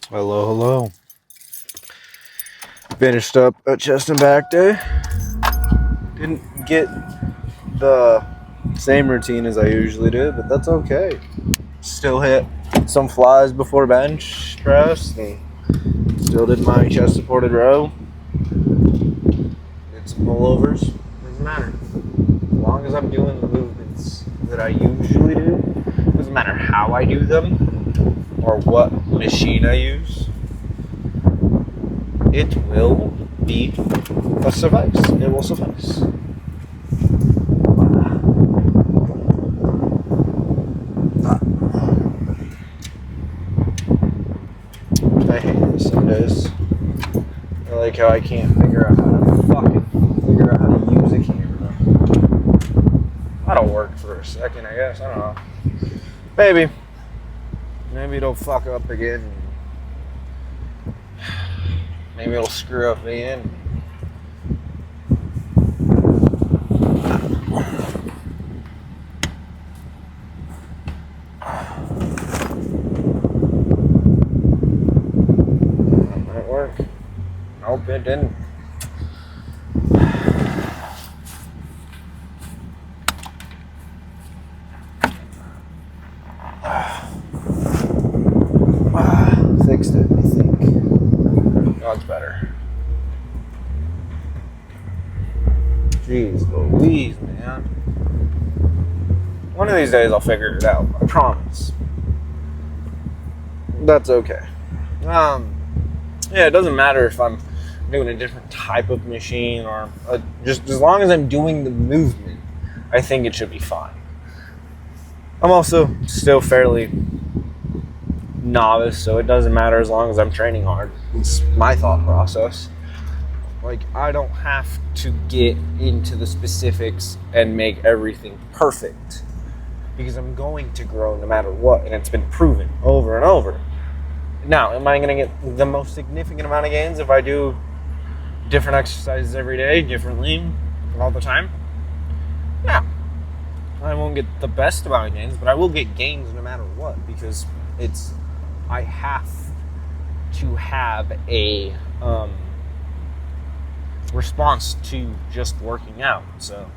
Hello, hello. Finished up a chest and back day. Didn't get the same routine as I usually do, but that's okay. Still hit some flies before bench press and still did my chest supported row. Did some pullovers. Doesn't matter. As long as I'm doing the movements that I usually do, doesn't matter how I do them or what machine I use. It will be a suffice. It will suffice. I hate this some days. I like how I can't figure out how to use a camera. That'll work for a second, I guess. I don't know. Maybe it'll fuck up again. Maybe it'll screw up again. That might work. Nope, it didn't. Fixed it, I think. That's better. Jeez Louise, man. One of these days I'll figure it out. I promise. That's okay. Yeah, it doesn't matter if I'm doing a different type of machine or just as long as I'm doing the movement, I think it should be fine. I'm also still fairly novice, so it doesn't matter as long as I'm training hard. It's my thought process. Like, I don't have to get into the specifics and make everything perfect because I'm going to grow no matter what, and it's been proven over and over. Now, am I going to get the most significant amount of gains if I do different exercises every day, differently, all the time? Yeah. I won't get the best amount of gains, but I will get gains no matter what because I have to have a response to just working out. So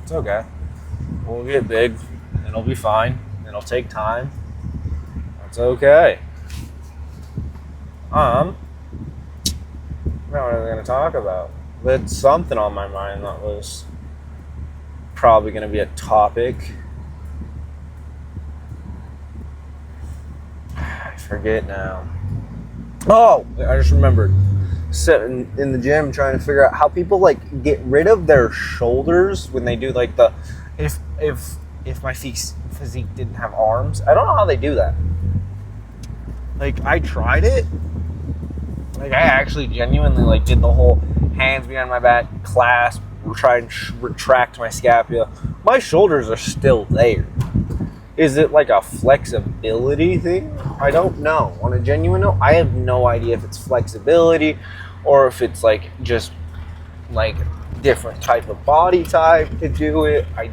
it's okay. We'll get big. It'll be fine. It'll take time. That's okay. Now what are we going to talk about? There's something on my mind that was probably going to be a topic. I forget now. Oh, I just remembered. Sitting in the gym trying to figure out how people like get rid of their shoulders when they do like the if my physique didn't have arms. I don't know how they do that. Like, I tried it. Like, I actually genuinely like did the whole hands behind my back clasp, try and retract my scapula. My shoulders are still there. Is it like a flexibility thing? I don't know. On a genuine note, I have no idea if it's flexibility or if it's like just like different type of body type to do it. I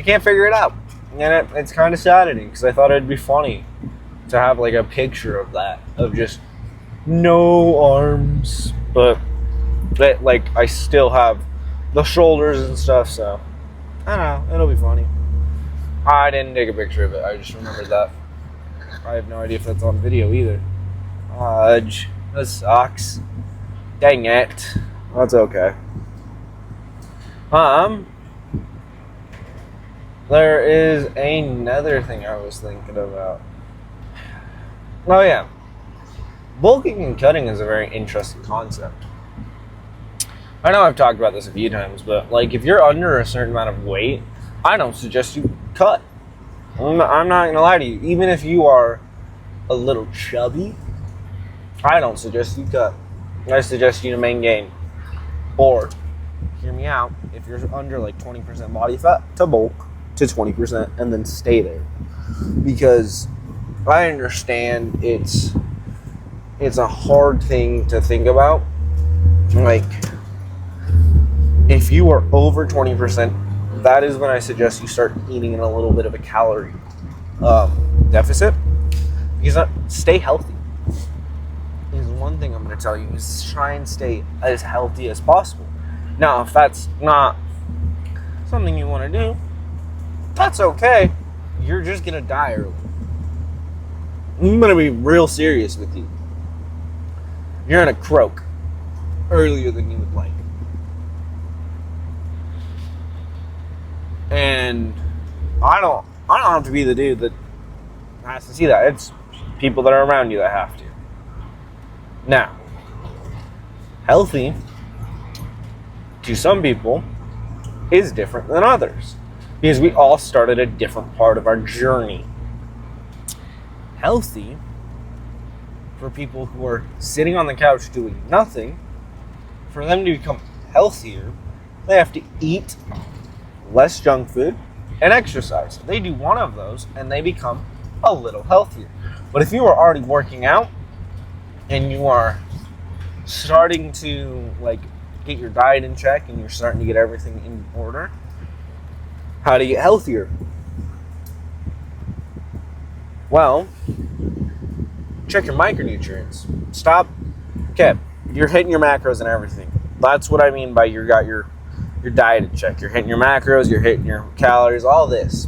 can't figure it out. And it's kind of saddening because I thought it'd be funny to have like a picture of that, of just no arms, but like I still have the shoulders and stuff, so I don't know, it'll be funny. I didn't take a picture of it. I just remembered that. I have no idea if that's on video either. That sucks. Dang it. That's okay. There is another thing I was thinking about. Oh yeah. Bulking and cutting is a very interesting concept. I know I've talked about this a few times, but like if you're under a certain amount of weight, I don't suggest you cut. I'm not gonna lie to you. Even if you are a little chubby, I don't suggest you cut. I suggest you to maintain. Or, hear me out, if you're under like 20% body fat, to bulk to 20% and then stay there. Because I understand it's a hard thing to think about. Like, if you are over 20%, that is when I suggest you start eating in a little bit of a calorie deficit. Stay healthy is one thing I'm going to tell you, is try and stay as healthy as possible. Now, if that's not something you want to do, that's okay. You're just going to die early. I'm going to be real serious with you. You're going to croak earlier than you would like. And I don't have to be the dude that has to see that. It's people that are around you that have to. Now, healthy to some people is different than others, because we all start at a different part of our journey. Healthy for people who are sitting on the couch doing nothing, for them to become healthier, they have to eat less junk food and exercise. They do one of those and they become a little healthier. But if you are already working out and you are starting to get your diet in check and you're starting to get everything in order, how do you get healthier? Well, check your micronutrients. Okay, you're hitting your macros and everything. That's what I mean by you got your diet in check. You're hitting your macros, you're hitting your calories, all this.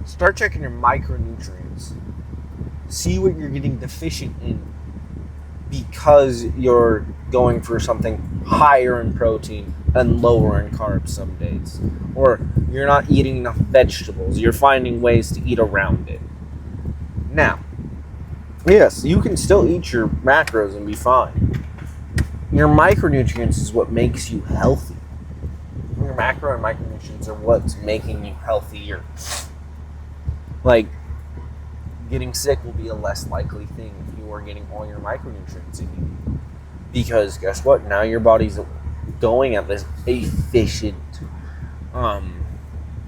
Start checking your micronutrients. See what you're getting deficient in, because you're going for something higher in protein and lower in carbs some days. Or you're not eating enough vegetables. You're finding ways to eat around it. Now, yes, you can still eat your macros and be fine. Your micronutrients is what makes you healthy. Your macro and micronutrients are what's making you healthier. Getting sick will be a less likely thing if you are getting all your micronutrients in you. Because guess what? Now your body's going at this efficient,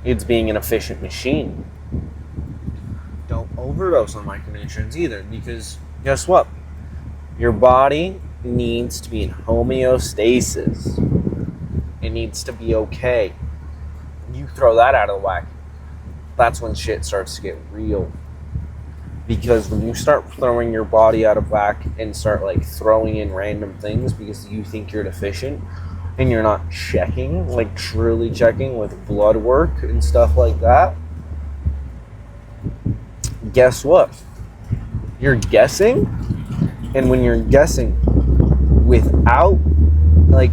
it's being an efficient machine. Don't overdose on micronutrients either, because guess what? Your body needs to be in homeostasis. It needs to be okay. You throw that out of whack, that's when shit starts to get real. Because when you start throwing your body out of whack and start throwing in random things because you think you're deficient and you're not checking, truly checking with blood work and stuff like that, guess what? You're guessing. And when you're guessing without,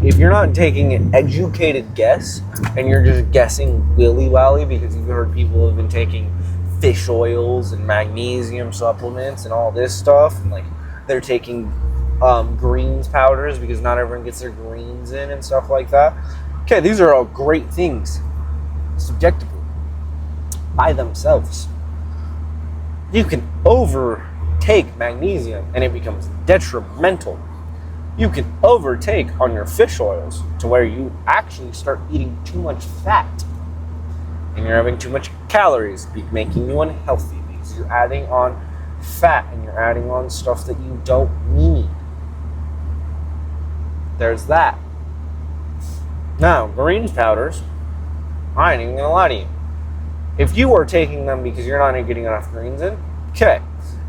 if you're not taking an educated guess and you're just guessing willy-wally because you've heard people have been taking fish oils and magnesium supplements and all this stuff, and they're taking greens powders because not everyone gets their greens in and stuff like that. Okay, these are all great things subjectively by themselves. You can overtake magnesium and it becomes detrimental. You can overtake on your fish oils to where you actually start eating too much fat. And you're having too much calories, making you unhealthy because you're adding on fat and you're adding on stuff that you don't need. There's that. Now, greens powders, I ain't even gonna lie to you. If you are taking them because you're not getting enough greens in, okay.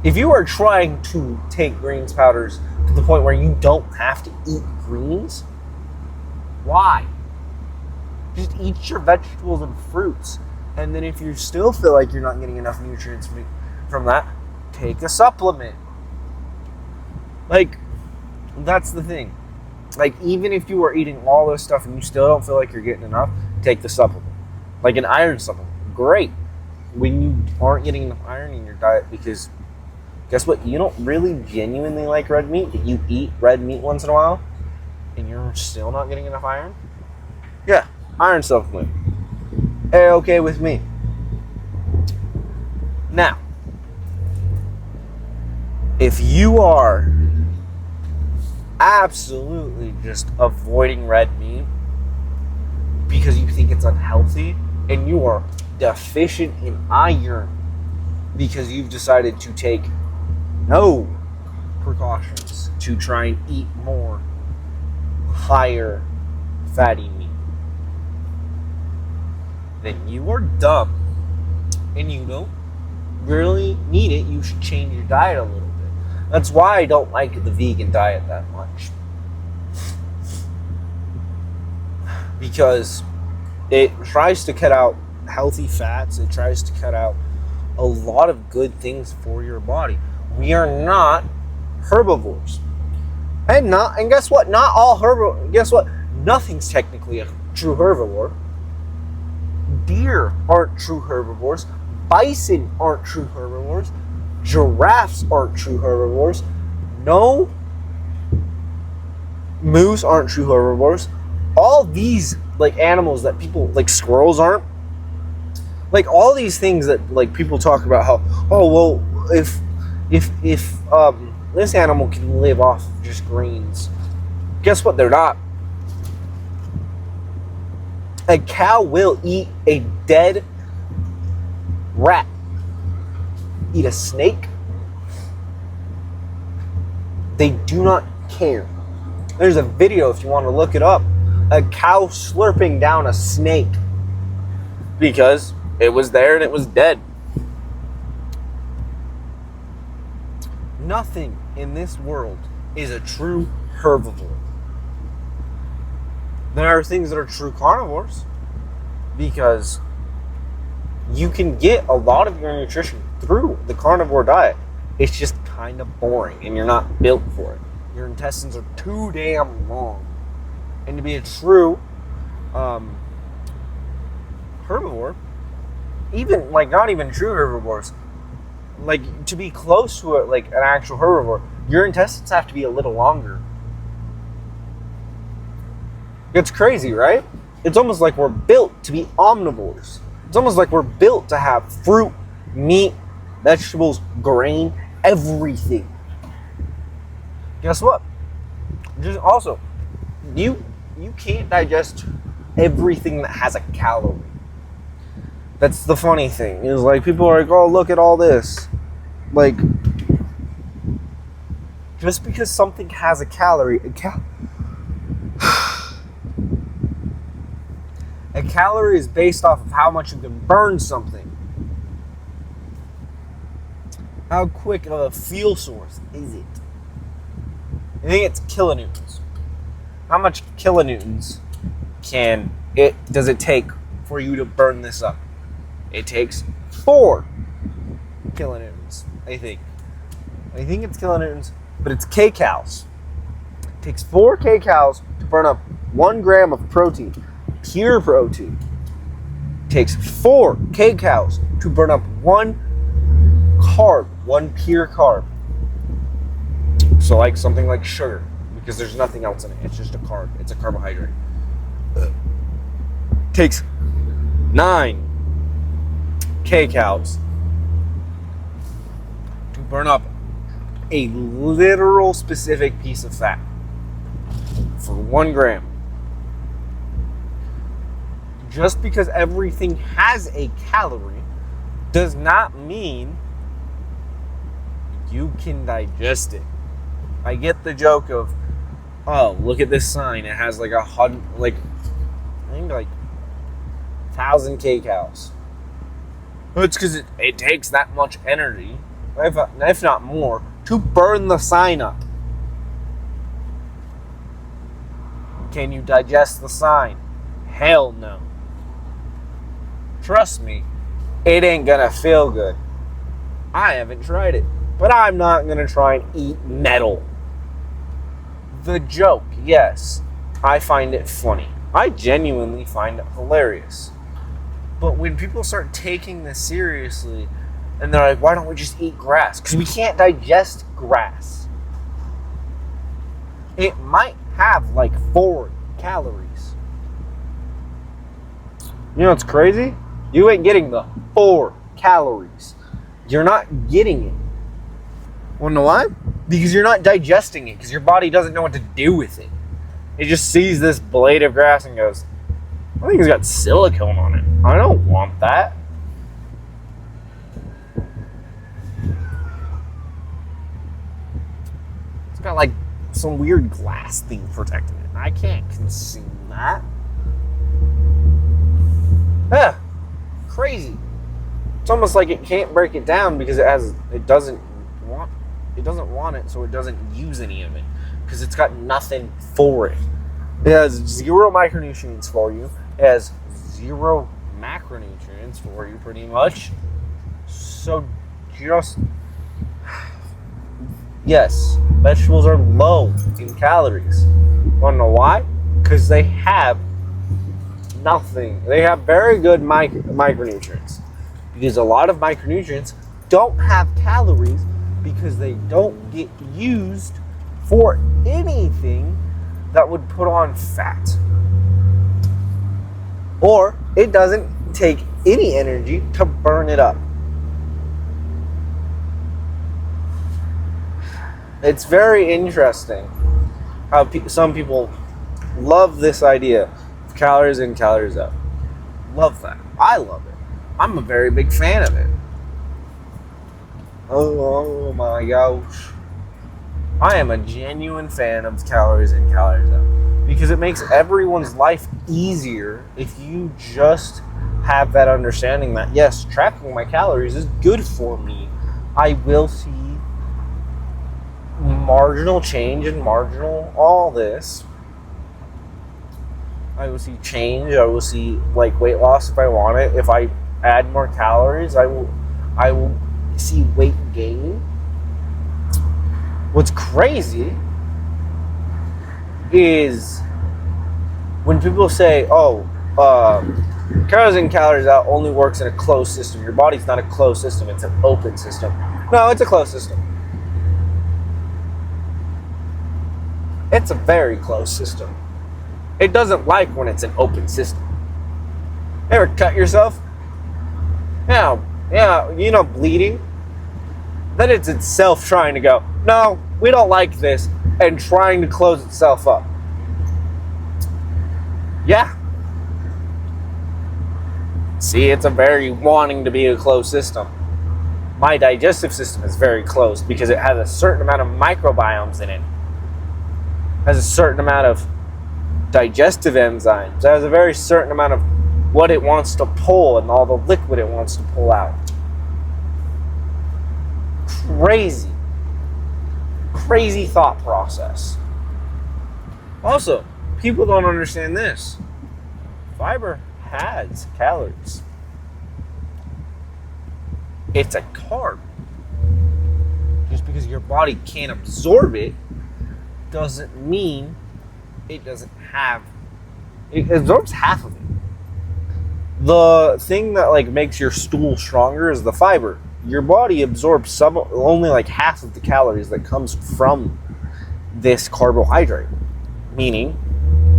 If you are trying to take greens powders to the point where you don't have to eat greens, why? Just eat your vegetables and fruits. And then if you still feel like you're not getting enough nutrients from that, take a supplement. That's the thing. Even if you are eating all this stuff and you still don't feel like you're getting enough, take the supplement. An iron supplement. Great. When you aren't getting enough iron in your diet, because guess what? You don't really genuinely like red meat, but you eat red meat once in a while, and you're still not getting enough iron? Yeah. Iron supplement. Okay with me. Now, if you are absolutely just avoiding red meat because you think it's unhealthy and you are deficient in iron because you've decided to take no precautions to try and eat more higher fatty meat, then you are dumb and you don't really need it, you should change your diet a little bit. That's why I don't like the vegan diet that much. Because it tries to cut out healthy fats. It tries to cut out a lot of good things for your body. We are not herbivores. And guess what? Not all herbivores. Guess what? Nothing's technically a true herbivore. Deer aren't true herbivores. Bison aren't true herbivores. Giraffes aren't true herbivores. No, moose aren't true herbivores. All these like animals that people like, squirrels aren't. Like all these things that like people talk about how, oh well, if this animal can live off of just grains, guess what? They're not. A cow will eat a dead rat. Eat a snake. They do not care. There's a video if you want to look it up. A cow slurping down a snake because it was there and it was dead. Nothing in this world is a true herbivore. There are things that are true carnivores because you can get a lot of your nutrition through the carnivore diet. It's just kind of boring and you're not built for it. Your intestines are too damn long. And to be a true herbivore, even like not even true herbivores, like to be close to it, like an actual herbivore, your intestines have to be a little longer. It's crazy, right? It's almost like we're built to be omnivores. It's almost like we're built to have fruit, meat, vegetables, grain, everything. Guess what? Just also, you can't digest everything that has a calorie. That's the funny thing. Is like people are like, oh, look at all this. Like, just because something has a calorie, a calorie is based off of how much you can burn something. How quick of a fuel source is it? I think it's kilonewtons. How much kilonewtons does it take for you to burn this up? It takes 4 kilonewtons, I think. I think it's kilonewtons, but it's kcals. It takes 4 kcals to burn up 1 gram of protein, pure protein. It takes 4 kcals to burn up 1 carb, 1 pure carb. So like something like sugar, because there's nothing else in it. It's just a carb. It's a carbohydrate. Takes 9 kcals to burn up a literal specific piece of fat for 1 gram. Just because everything has a calorie does not mean you can digest it. I get the joke of, oh, look at this sign. It has like 1,000 kcals. It's because it takes that much energy, if not more, to burn the sign up. Can you digest the sign? Hell no. Trust me, it ain't gonna feel good. I haven't tried it, but I'm not gonna try and eat metal. The joke, yes, I find it funny. I genuinely find it hilarious. But when people start taking this seriously, and they're like, why don't we just eat grass? Because we can't digest grass. It might have like 4 calories. You know what's crazy? You ain't getting the 4 calories. You're not getting it. Wanna know why? Because you're not digesting it, because your body doesn't know what to do with it. It just sees this blade of grass and goes, I think it's got silicone on it. I don't want that. It's got like some weird glass thing protecting it. I can't consume that. Crazy. It's almost like it can't break it down because it doesn't want it, so it doesn't use any of it because it's got nothing for it. It has 0 micronutrients for you. It has 0 macronutrients for you, pretty much. So just yes, vegetables are low in calories. Want to know why? Because they have nothing. They have very good micronutrients. Because a lot of micronutrients don't have calories because they don't get used for anything that would put on fat. Or it doesn't take any energy to burn it up. It's very interesting how some people love this idea of calories in, calories out. Love that. I love it. I'm a very big fan of it. Oh my gosh. I am a genuine fan of calories in, calories out. Because it makes everyone's life easier if you just have that understanding that, yes, tracking my calories is good for me. I will see marginal change and marginal all this. I will see change. I will see like weight loss if I want it. If I add more calories, I will see weight gain. What's crazy is when people say, "Oh, calories in, calories out only works in a closed system." Your body's not a closed system; it's an open system. No, it's a closed system. It's a very closed system. It doesn't like when it's an open system. Ever cut yourself? Yeah, bleeding. Then it's itself trying to go, no, we don't like this, and trying to close itself up. Yeah. See, it's a very wanting to be a closed system. My digestive system is very closed because it has a certain amount of microbiomes in it. Has a certain amount of digestive enzymes. It has a very certain amount of what it wants to pull and all the liquid it wants to pull out. Crazy thought process. Also, people don't understand this. Fiber has calories. It's a carb. Just because your body can't absorb it doesn't mean it doesn't have. It absorbs half of it. The thing that like makes your stool stronger is the fiber. Your body absorbs only like half of the calories that comes from this carbohydrate, meaning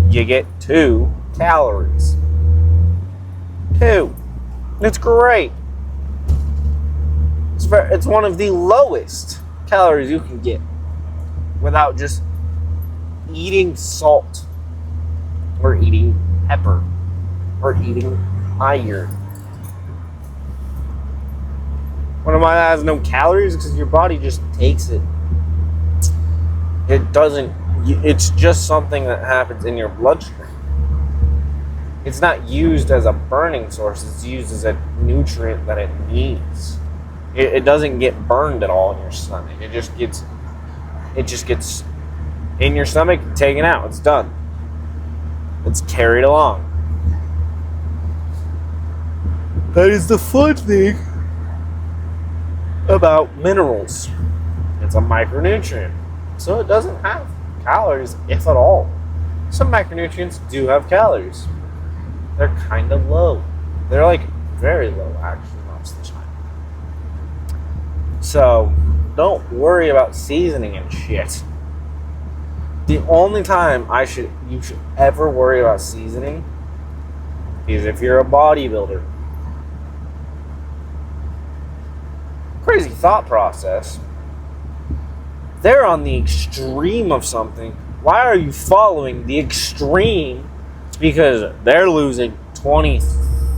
you get 2 calories. 2. It's great. It's one of the lowest calories you can get without just eating salt or eating pepper or eating iron. One of mine has no calories because your body just takes it. It doesn't. It's just something that happens in your bloodstream. It's not used as a burning source. It's used as a nutrient that it needs. It doesn't get burned at all in your stomach. It just gets in your stomach, taken out. It's done. It's carried along. That is the fun thing about minerals. It's a micronutrient, so it doesn't have calories, if at all. Some macronutrients do have calories. They're kind of low. They're like very low, actually, most of the time. So don't worry about seasoning and shit. The only time you should ever worry about seasoning is if you're a bodybuilder. Crazy thought process. They're on the extreme of something. Why are you following the extreme? Because they're losing 20,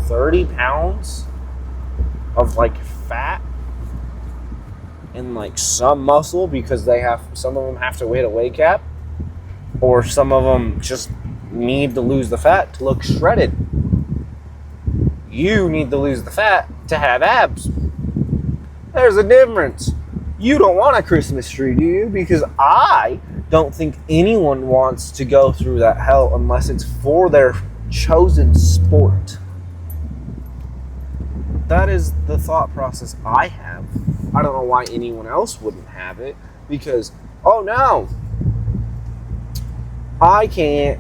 30 pounds of like fat and like some muscle because some of them have to weight a weight cap, or some of them just need to lose the fat to look shredded. You need to lose the fat to have abs. There's a difference. You don't want a Christmas tree, do you? Because I don't think anyone wants to go through that hell unless it's for their chosen sport. That is the thought process I have. I don't know why anyone else wouldn't have it. Because, oh no, I can't.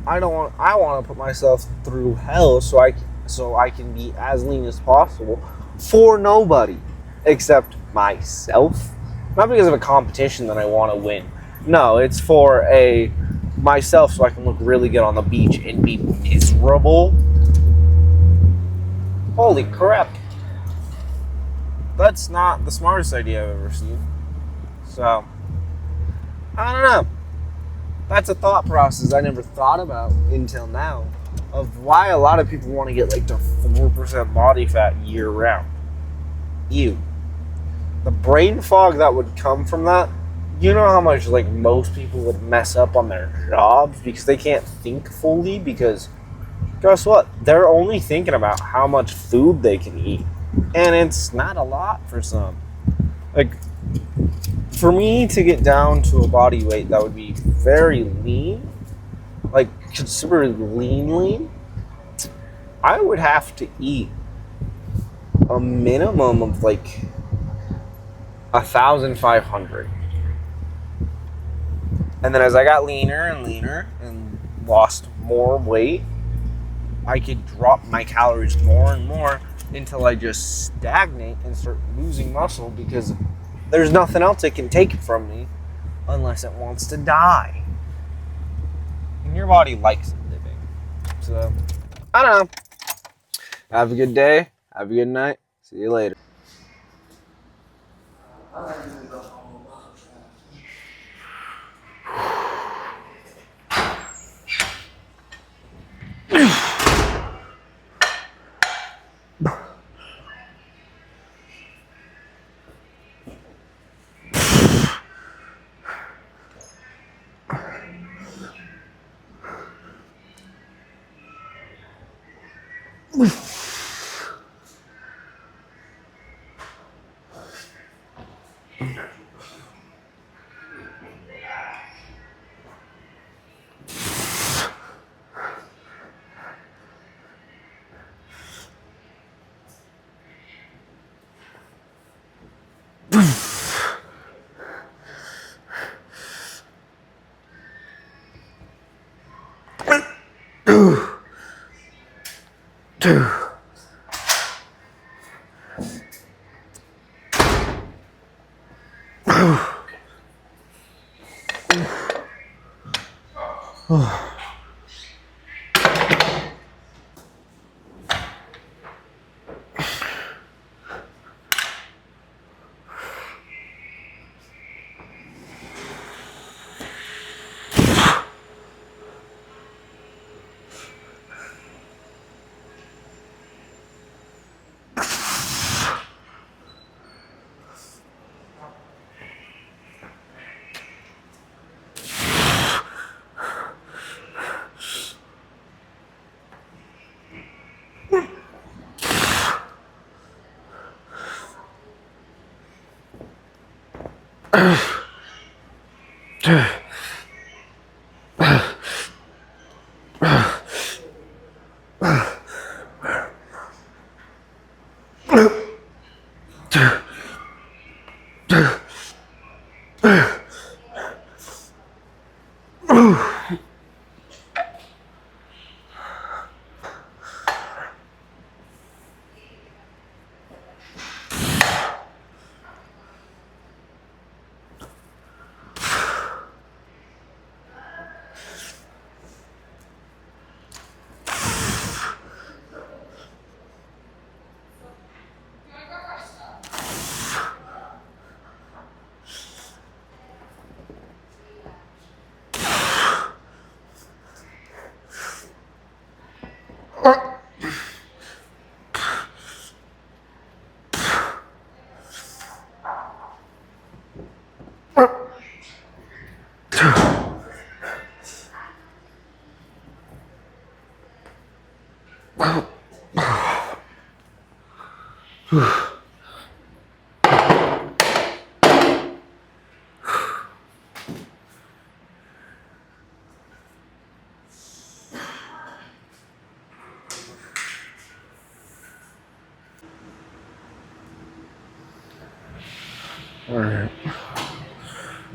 I want to put myself through hell so I can be as lean as possible for nobody except myself. Not because of a competition that I want to win. No, it's for myself so I can look really good on the beach and be miserable. Holy crap. That's not the smartest idea I've ever seen. So, I don't know. That's a thought process I never thought about until now of why a lot of people want to get like to 4% body fat year round. Ew. The brain fog that would come from that, you know how much like most people would mess up on their jobs because they can't think fully because guess what? They're only thinking about how much food they can eat. And it's not a lot for some. Like, for me to get down to a body weight that would be very lean, like considerably lean, I would have to eat a minimum of like 1,500. And then as I got leaner and leaner and lost more weight, I could drop my calories more and more until I just stagnate and start losing muscle because there's nothing else it can take from me unless it wants to die. And your body likes living. So, I don't know. Have a good day. Have a good night. See you later. Alright.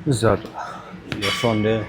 This is a fun day.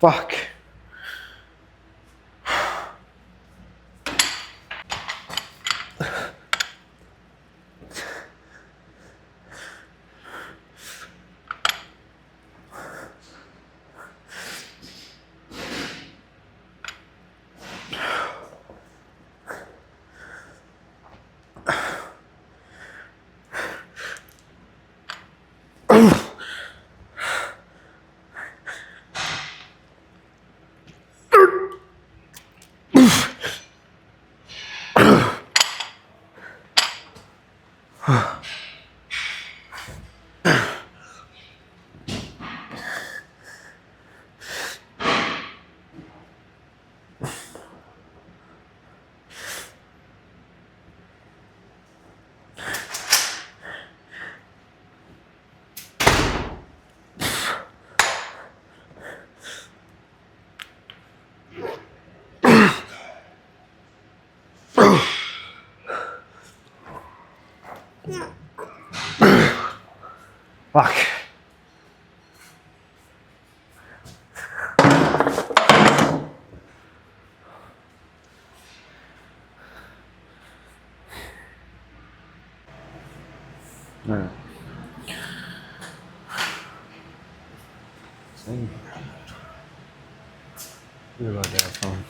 Fuck. Fuck. Alright. Same. What about that phone?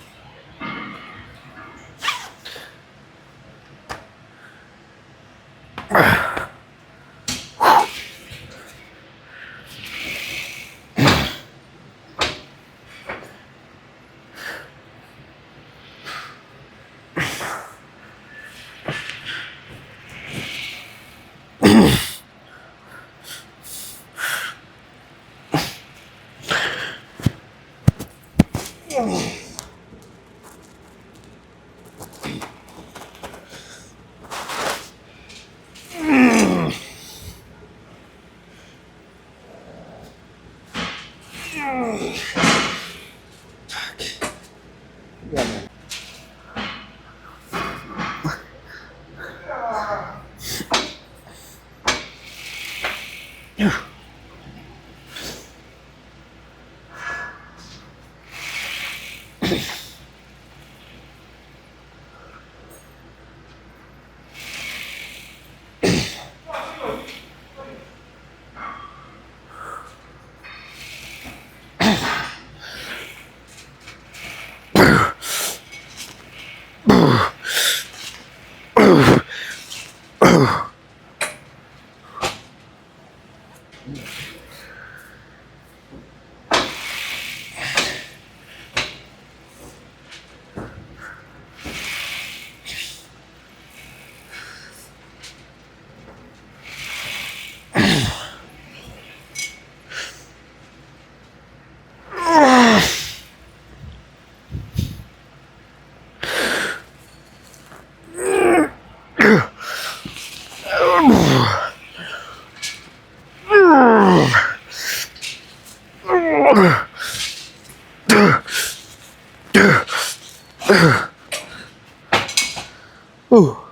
Ooh.